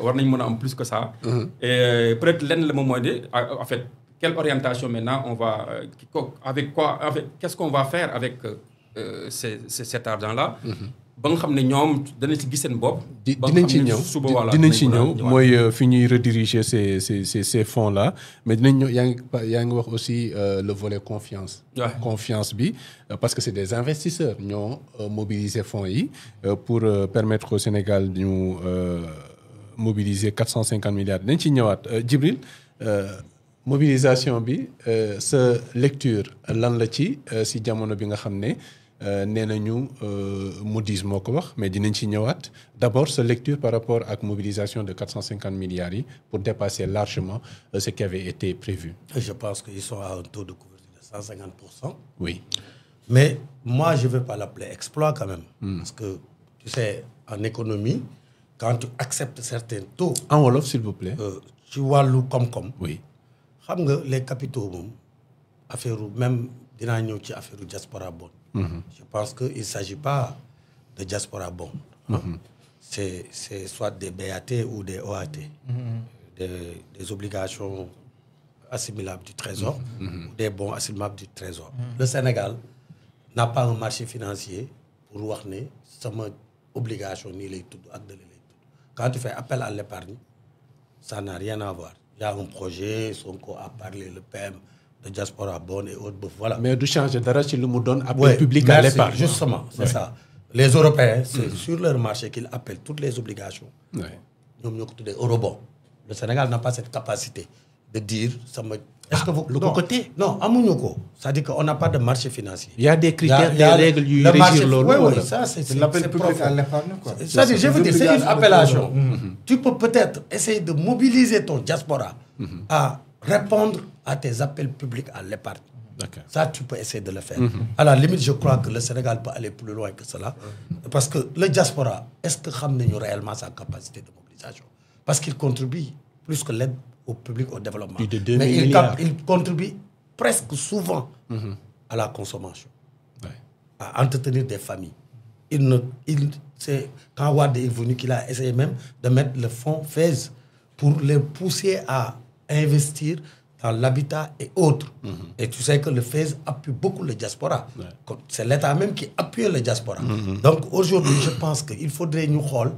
war nañ mën a am plus que ça. Et peut-être lenn la moom mooy de en fait quelle orientation maintenant on va qu'est-ce qu'on va faire avec cet argent-là. ba nga xam ne ñoom danañ ci gis seen bopp. dinañ ci ñëw mooy fi ñuy rediriger ces fonds là mais dinañ ñëw yaa ngi wax aussi le volet confiance. Confiance bi parce que c'est des investisseurs ñoo mobiliser fonds yi pour permettre au Sénégal ñu mobiliser 450 milliards dinañ ci ñëwaat Djibril mobilisation bi sa lecture lan la ci si jamono bi nga xam ne. nee nañu Moody's moo ko wax mais dinañ ci ñëwaat d'abord sa lecture par rapport ak mobilisation de 450 milliards yi pour dépasser largement ce qui avait été prévu. Je pense qu'ils sont à un taux de couverture de 150%. Oui. Mais moi, je ne vais pas l'appeler exploit quand même. Parce que, tu sais, en économie, quand tu acceptes certains taux... En wolof, s'il vous plaît. Tu vois le comme. Oui. Les capitaux, même dinaa ñëw ci affaire diaspora bond. Je pense qu'il ne s'agit pas de diaspora bond. C'est soit des BAT ou des OAT, des obligations assimilables du Trésor ou des bons assimilables du Trésor. Le Sénégal n'a pas un marché financier pour wax ne sama obligation nii lay tudd ak dale lay tudd. Quand tu fais appel à l'épargne, ça n'a rien à voir. Il y a un projet, Sonko a parlé, le PM, de diaspora bonne et autres, voilà. Mais du changer dara ci lu mu doon appel public à l'épargne. Justement, c'est ça. Les Européens, c'est sur leur marché qu'ils appellent toutes les obligations. Ñoom ñoo ko tuddee eurobond. Le Sénégal n'a pas cette capacité de dire sama. Est-ce que vous côté non amuñu ko. C'est-à-dire qu'on n'a pas de marché financier. Il y a des critères, des règles yuy régir loolu. Oui, ça c'est l'appel public à l'épargne quoi. C'est-à-dire, je veux dire, c'est une appellation. Tu peux peut-être essayer de mobiliser ton diaspora à répondre à tes appels publics à l'épargne. Ça, tu peux essayer de le faire. À la limite, je crois que le Sénégal peut aller plus loin que cela. Parce que le diaspora, est-ce que xam nañu réellement sa capacité de mobilisation? Parce qu'il contribue plus que l'aide au public, au développement. Plus de 2 milliards. Il contribue presque souvent à la consommation, à entretenir des familles. C'est quand Wade est venu qu'il a essayé même de mettre le fonds FAISE pour les pousser à investir dans l'habitat et autres. Et tu sais que le FAISE appuie beaucoup le diaspora. C'est l'État même qui appuie le diaspora. Donc aujourd'hui, je pense qu'il faudrait ñu xool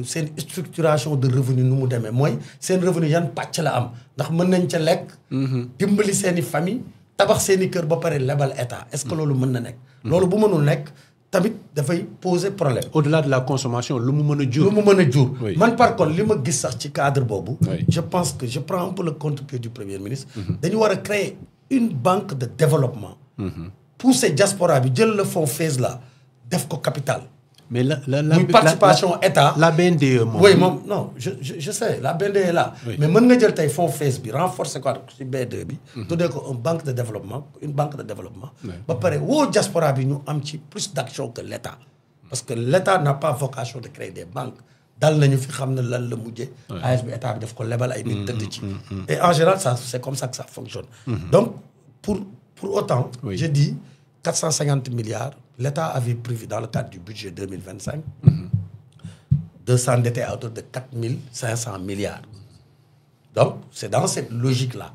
seen structuration de revenu nu mu demee mooy seen revenu yan pàcc la am ndax mën nañ ca lekk. dimbali seen i famille tabax seen i kër ba pare lebal état est-ce que loolu mën na nekk. loolu bu mënul nekk tamit dafay poser problème. Au-delà de la consommation lu mu mën a jur. lu mu mën a jur. man par contre li ma gis sax ci cadre boobu. je pense que je prends un peu le contre-pied du premier ministre. dañu war a créer une banque de développement. pousser diaspora bi jël le fonds FAISE là def ko capital. Mais muy participation état. La BNDE moom. oui moom non je sais la BNDE est là. mais mën nga jël tey fonds FAISE bi renforcer ko ci BNDE bi. tuddee ko une banque de développement ba pare woo diaspora bi ñu am ci plus d'action que l'État. parce que l'État n'a pas vocation de créer des banques. dal nañu fi xam ne lan la mujjee. AS bi état bi daf ko lebal ay nit tëdd ci. et en général ça c'est comme ça que ça fonctionne. donc pour autant. je dis 450 milliards. L'État avait prévu dans le cadre du budget 2025 de s'endetter à hauteur de 4500 milliards. Donc, c'est dans cette logique-là.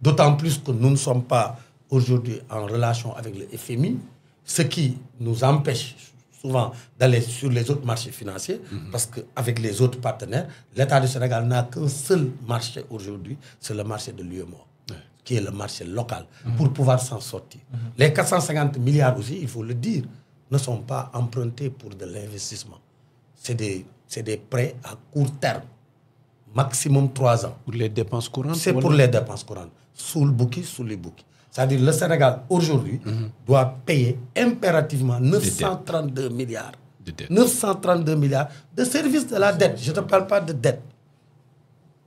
D'autant plus que nous ne sommes pas aujourd'hui en relation avec le FMI, ce qui nous empêche souvent d'aller sur les autres marchés financiers, parce qu'avec les autres partenaires, l'État du Sénégal n'a qu'un seul marché aujourd'hui, c'est le marché de l'UEMOA. Qui est le marché local, pour pouvoir s'en sortir. Les 450 milliards aussi, il faut le dire, ne sont pas empruntés pour de l'investissement. C'est des prêts à court terme, maximum 3 ans. Pour les dépenses courantes? C'est pour les dépenses courantes, sous le bouquet, sous les bouquets. C'est-à-dire le Sénégal, aujourd'hui, doit payer impérativement 932 milliards. De dette. 932 milliards de services de la dette. Je ne te parle pas de dette.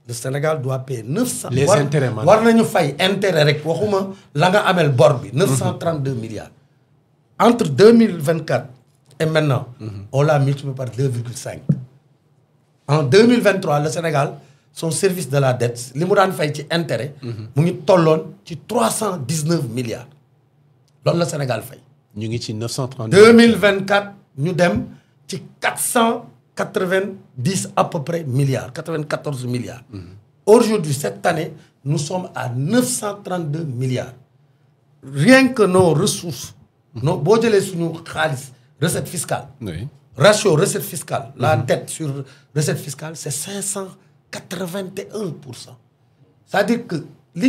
Le Sénégal doit payer 900. Les intérêts man. war nañu fay intérêt rek waxuma la nga amel bor bi 932 milliards. Entre 2024 et maintenant, on l'a multiplié par 2,5. En 2023, le Sénégal, son service de la dette, li mu daan fay ci intérêt, mu ngi tolloon ci 319 milliards. Loolu la Sénégal fay. ñu ngi ci 932. 2024 ñu dem ci 400 90 à peu près milliards, 94 milliards. Aujourd'hui, cette année, nous sommes à 932 milliards. Rien que nos ressources, nos recettes fiscales, ratio recette fiscale, la dette sur recette fiscale, c'est 581%. C'est-à-dire que, je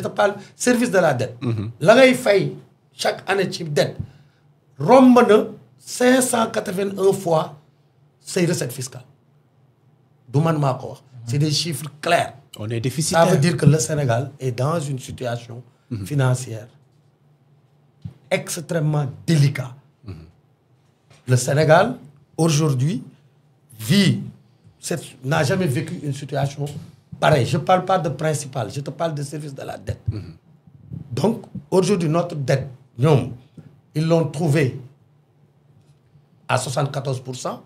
te parle service de la dette. La ngay fay chaque année de dette, romb 581 fois ces recettes fiscales. C'est des chiffres clairs. On est déficitaire. Ça veut dire que le Sénégal est dans une situation financière extrêmement délicate. Le Sénégal, aujourd'hui, n'a jamais vécu une situation pareille. Je ne parle pas de principal, je te parle de service de la dette. Donc, aujourd'hui, notre dette, ils l'ont trouvée à 74%,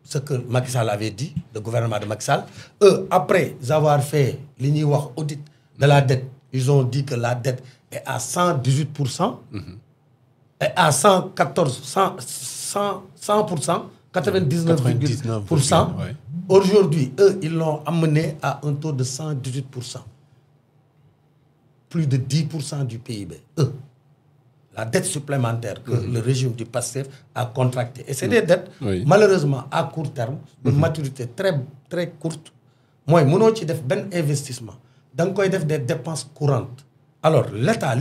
ce que Macky Sall avait dit, le gouvernement de Macky Sall. Eux, après avoir fait l'audit de la dette, ils ont dit que la dette est à 118%, et à 114%, 99,9%. Aujourd'hui, eux, ils l'ont amené à un taux de 118%. Plus de 10% du PIB. Eux. La dette supplémentaire que le régime du PASTEF a contractée. Et c'est des dettes, malheureusement, à court terme, de maturité très, très courte. Moi, je n'ai pas d'investissement. Donc, il y a des dépenses courantes. Alors, l'État,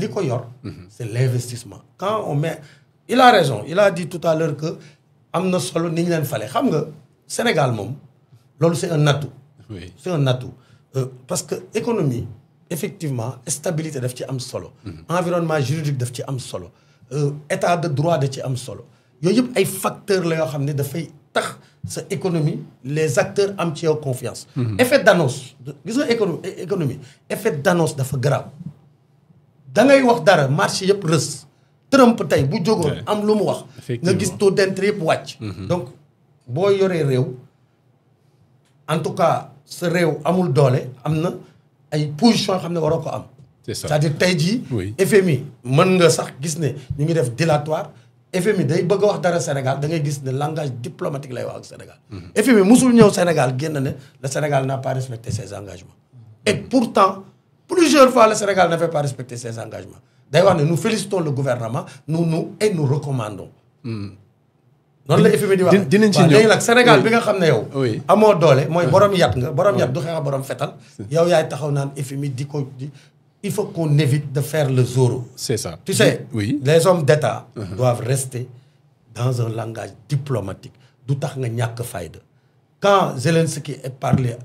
c'est l'investissement. Quand on met... Il a raison. Il a dit tout à l'heure que amna solo ni len falé. Xam nga Sénégal mom lolu c'est un atout. Oui. C'est un atout parce que économie effectivement stabilité daf ci am solo. Environnement juridique daf ci am solo. État de droit daf ci am solo. Yoy yep ay facteurs la yo xamné da fay tax sa économie les acteurs am ci yow confiance. Effet d'annonce. Gis nga économie effet d'annonce dafa grave. Da ngay wax dara marché yep reus. Trump tay bu jogoon am lu mu wax nga gis taux d'intérêt yëpp wàcc. Donc boo yoree réew en tout cas sa réew amul doole am na ay position yoo xam ne waroo ko am. C'est ça. C'est-à-dire tey jii FMI mën nga sax gis ne ñu ngi def dilatoire. FMI day bëgg a wax dara Sénégal da ngay gis ne langage diplomatique lay wax ak Sénégal. FMI musul ñëw Sénégal génn ne le Sénégal n'a pas respecté ses engagements. Et pourtant plusieurs fois le Sénégal n'avait pas respecté ses engagements. D'ailleurs, nous félicitons le gouvernement, nous recommandons. Non, le FMI dit que Sénégal, bi nga xamné yow amo doolé moy borom yat nga borom yat du xex borom fétal yow yaay taxaw nan FMI diko il faut qu'on évite de faire le Zorro. C'est ça. Tu sais, les hommes d'État doivent rester dans un langage diplomatique. Du tax nga ñak fayda. Quand Zelensky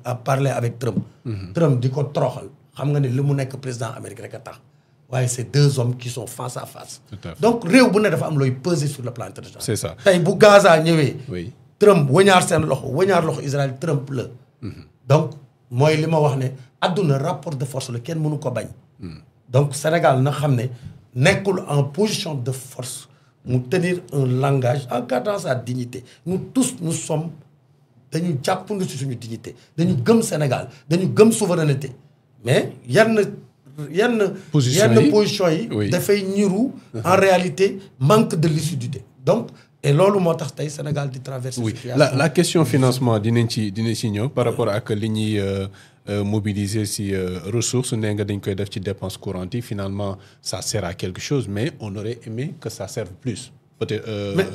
a parlé avec Trump, Trump diko troxal, xam nga ne limu nek président américain rek tax. Ouais, c'est deux hommes qui sont face à face. Donc, réew bu ne dafa am loy peser sur le plan international. C'est ça. Tay bu Gaza ñëwé, Trump wëñaar loxo Israël Trump la. Donc, moy lima wax né aduna rapport de force le kenn mënu ko bañ. Donc, Sénégal na xamné nekkul en position de force mu tenir un langage en gardant sa dignité. Nous tous nous sommes dañu jappandu ci suñu dignité. Dañu gëm Sénégal, dañu gëm souveraineté. Mais yenn position yi dafay ñiru en réalité manque de lucidité. Donc et lolu motax tay Sénégal di traverser la question financement dinañ ci ñëw par rapport ak li ñuy mobiliser si ressources né nga dañ koy def ci dépenses courantes finalement ça sert à quelque chose mais on aurait aimé que ça serve plus peut-être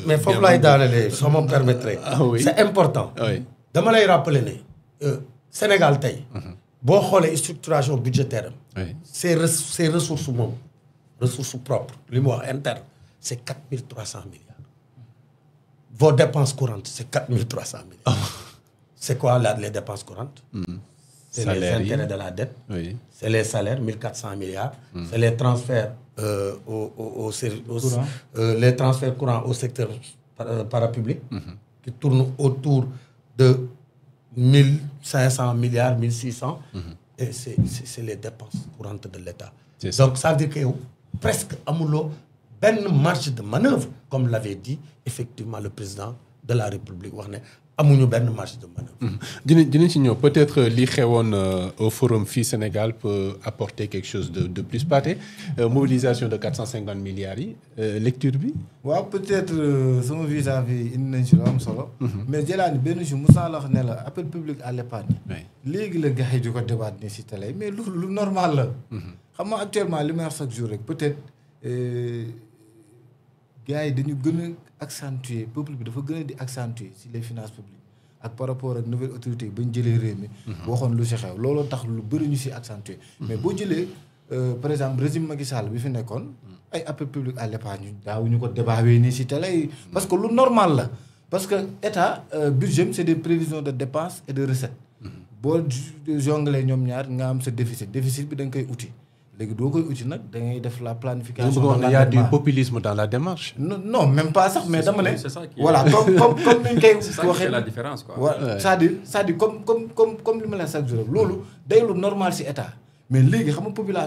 mais faut lay dalé ça me permettrait c'est important dama lay rappeler né Sénégal tay boo xoolee structuration budgétaire ces ressources ressources propres li mu wax interne c'est 4300 milliards. Vos dépenses courantes c'est 4300 milliards. C'est quoi les dépenses courantes? C'est les intérêts de la dette. C'est les salaires 1400 milliards. C'est les transferts les transferts courants au secteur parapublic qui tournent autour de 1500 milliards, 1600, et c'est les dépenses courantes de l'État. Donc ça veut dire que presque amulo ben marge de manœuvre, comme l'avait dit effectivement le président de la République. amuñu benn marge de manœuvre. dinañ ci ñëw peut-être li xewoon au forum fii Sénégal peut apporter quelque chose de plus Pathé mobilisation de 450 milliards yi lecture bi. waaw peut-être sama vis-à-vis indi nañ ci lu am solo. mais Jelaani benn jour mos naa la wax ne la appel public à l'épargne. léegi la gars yi di ko débat ni ci télé mais lu normal la. xam nga actuellement li may wax chaque jour rek peut-être gars yi dañu gën a accentuer peuple bi dafa gën a di accentuer ci les finances publiques ak par rapport ak nouvelle autorité yi ba ñu jëlee réew mi. waxoon lu ci xew looloo tax lu bëri ñu ci accentuer. mais boo jëlee par exemple régime Macky Sall bi fi nekkoon. ay appel public à l'épargne daawuñu ko débaawee nii ci télé yi. parce que lu normal la parce que état budget c'est des prévisions de dépenses et de recettes. boo jonglee ñoom ñaar nga am sa déficit bi da nga koy uti. léegi doo koy uti nag da ngay def la planification. il y a du populisme dans la démarche. non même pas sax mais dama ne. c'est ça qui voilà comme ni ñu koy waxee. c'est la différence quoi. c'est-à-dire comme li ma la chaque jour loolu day lu normal ci état mais léegi xam nga population.